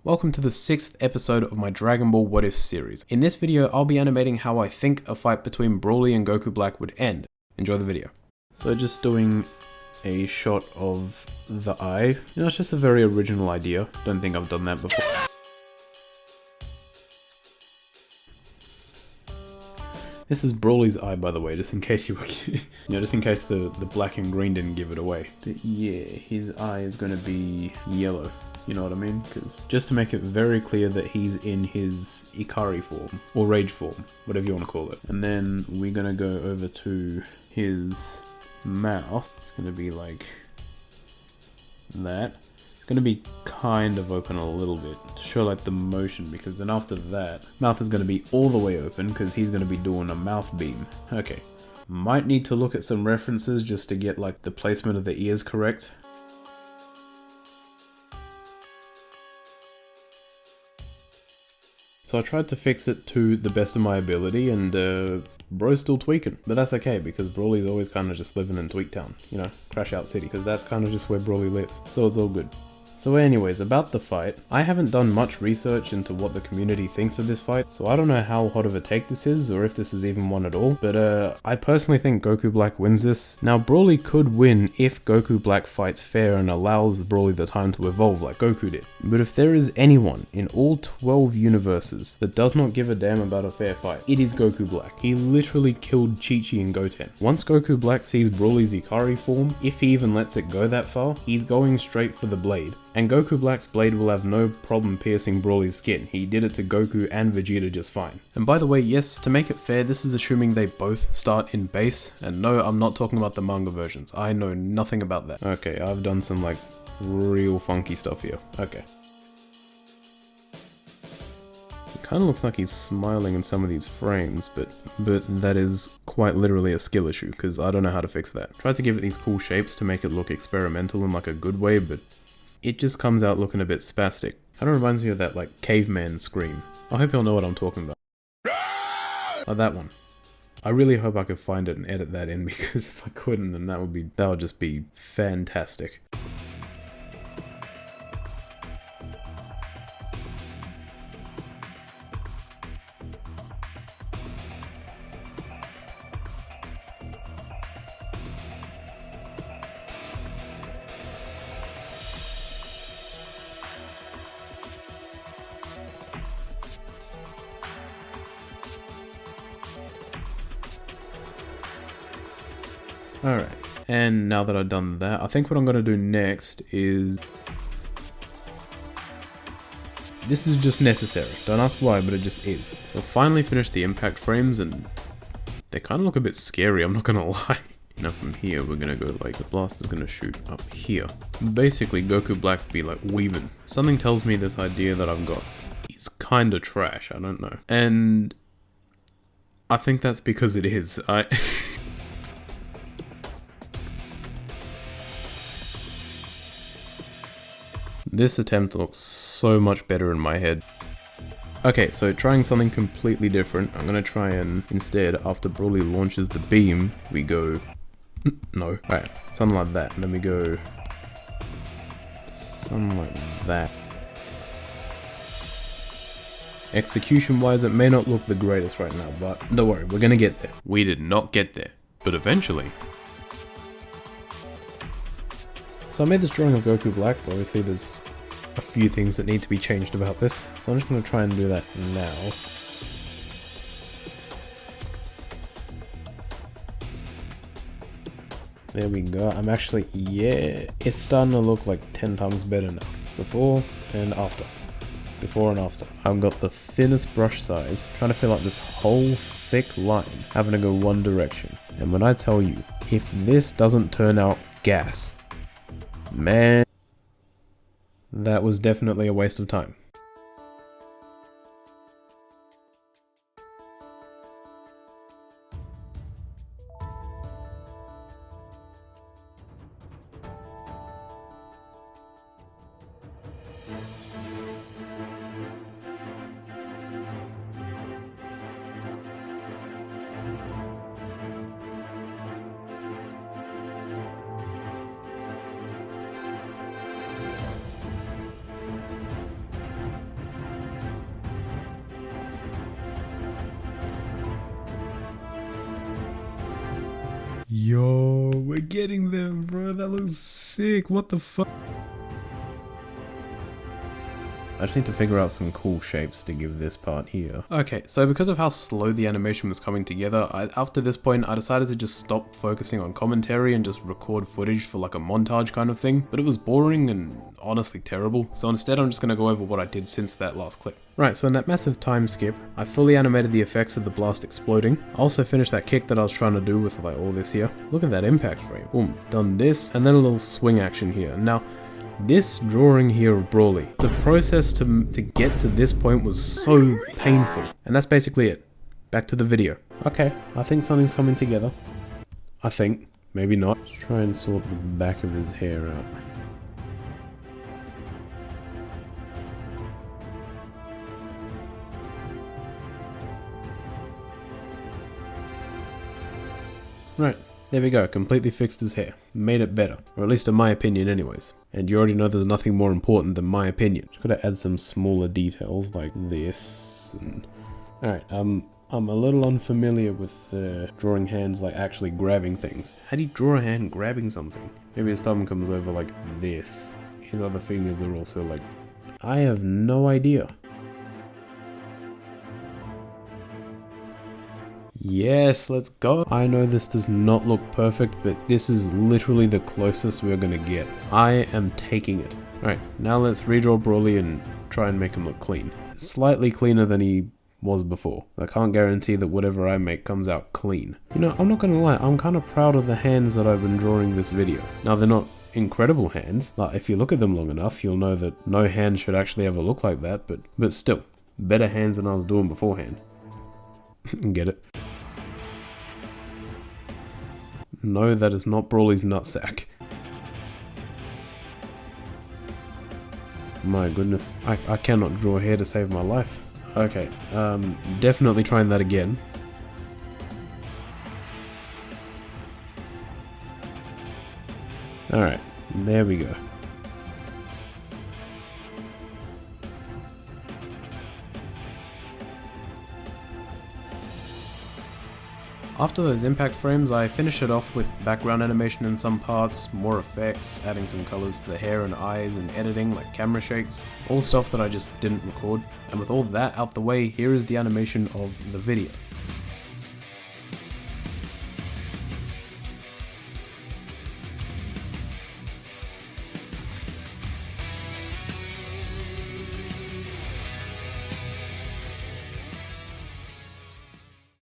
Welcome to the 6th episode of my Dragon Ball What-Ifs series. In this video, I'll be animating how I think a fight between Broly and Goku Black would end. Enjoy the video. So just doing a shot of the eye. You know, it's just a very original idea. Don't think I've done that before. This is Broly's eye, by the way, just in case you were just in case the black and green didn't give it away. But yeah, his eye is going to be yellow. You know what I mean? Because just to make it very clear that he's in his Ikari form, or Rage form, whatever you want to call it. And then we're going to go over to his mouth. It's going to be like that. It's going to be kind of open a little bit to show like the motion, because then after that, mouth is going to be all the way open because he's going to be doing a mouth beam. Okay. Might need to look at some references just to get like the placement of the ears correct. So I tried to fix it to the best of my ability, and bro's still tweaking. But that's okay, because Broly's always kind of just living in Tweak Town, you know, Crash Out City, because that's kind of just where Broly lives. So it's all good. So anyways, about the fight, I haven't done much research into what the community thinks of this fight, so I don't know how hot of a take this is, or if this is even one at all, but I personally think Goku Black wins this. Now, Broly could win if Goku Black fights fair and allows Broly the time to evolve like Goku did. But if there is anyone in all 12 universes that does not give a damn about a fair fight, it is Goku Black. He literally killed Chi-Chi and Goten. Once Goku Black sees Broly's Ikari form, if he even lets it go that far, he's going straight for the blade. And Goku Black's blade will have no problem piercing Broly's skin. He did it to Goku and Vegeta just fine. And by the way, yes, to make it fair, this is assuming they both start in base. And no, I'm not talking about the manga versions. I know nothing about that. Okay, I've done some like real funky stuff here. Okay. It kind of looks like he's smiling in some of these frames, but that is quite literally a skill issue, because I don't know how to fix that. Tried to give it these cool shapes to make it look experimental in like a good way, but it just comes out looking a bit spastic. Kind of reminds me of that like caveman scream. I hope y'all know what I'm talking about. Like that one. I really hope I could find it and edit that in, because if I couldn't, then that would just be fantastic. Alright, and now that I've done that, I think what I'm going to do next is... This is just necessary. Don't ask why, but it just is. We'll finally finish the impact frames, and they kind of look a bit scary, I'm not going to lie. Now from here, we're going to go like, the blast is going to shoot up here. Basically, Goku Black be like weaving. Something tells me this idea that I've got is kind of trash, I don't know. And I think that's because it is. This attempt looks so much better in my head. Okay, so trying something completely different. I'm gonna try and instead, after Broly launches the beam, we go... No, right, something like that. And then we go... something like that. Execution-wise, it may not look the greatest right now, but don't worry, we're gonna get there. We did not get there, but eventually. So I made this drawing of Goku Black. Obviously there's a few things that need to be changed about this, so I'm just going to try and do that now. There we go. I'm actually, yeah, it's starting to look like 10 times better now. Before and after. Before and after. I've got the thinnest brush size, trying to fill out this whole thick line, having to go one direction. And when I tell you, if this doesn't turn out gas, man, that was definitely a waste of time. Yo, we're getting there, bro. That looks sick. What the fuck? I just need to figure out some cool shapes to give this part here. Okay, so because of how slow the animation was coming together, after this point I decided to just stop focusing on commentary and just record footage for like a montage kind of thing, but it was boring and honestly terrible, so instead I'm just going to go over what I did since that last clip. Right, so in that massive time skip, I fully animated the effects of the blast exploding. I also finished that kick that I was trying to do with like all this here. Look at that impact frame. Boom, done this, and then a little swing action here. Now, this drawing here of Brawly, the process to get to this point was so painful. And that's basically it. Back to the video. Okay, I think something's coming together. I think. Maybe not. Let's try and sort the back of his hair out. Right. There we go, completely fixed his hair. Made it better. Or at least in my opinion anyways. And you already know there's nothing more important than my opinion. Just gotta add some smaller details like this. Alright, I'm a little unfamiliar with drawing hands like actually grabbing things. How do you draw a hand grabbing something? Maybe his thumb comes over like this. His other fingers are also like... I have no idea. Yes, let's go. I know this does not look perfect, but this is literally the closest we're gonna get. I am taking it. Alright, now let's redraw Brawly and try and make him look clean. Slightly cleaner than he was before. I can't guarantee that whatever I make comes out clean. You know, I'm not gonna lie, I'm kind of proud of the hands that I've been drawing this video. Now, they're not incredible hands. Like, if you look at them long enough, you'll know that no hand should actually ever look like that, but still, better hands than I was doing beforehand. Get it? No, that is not Brawly's nutsack. My goodness, I cannot draw hair to save my life. Okay, definitely trying that again. Alright, there we go. After those impact frames, I finished it off with background animation in some parts, more effects, adding some colors to the hair and eyes, and editing like camera shakes, all stuff that I just didn't record. And with all that out the way, here is the animation of the video.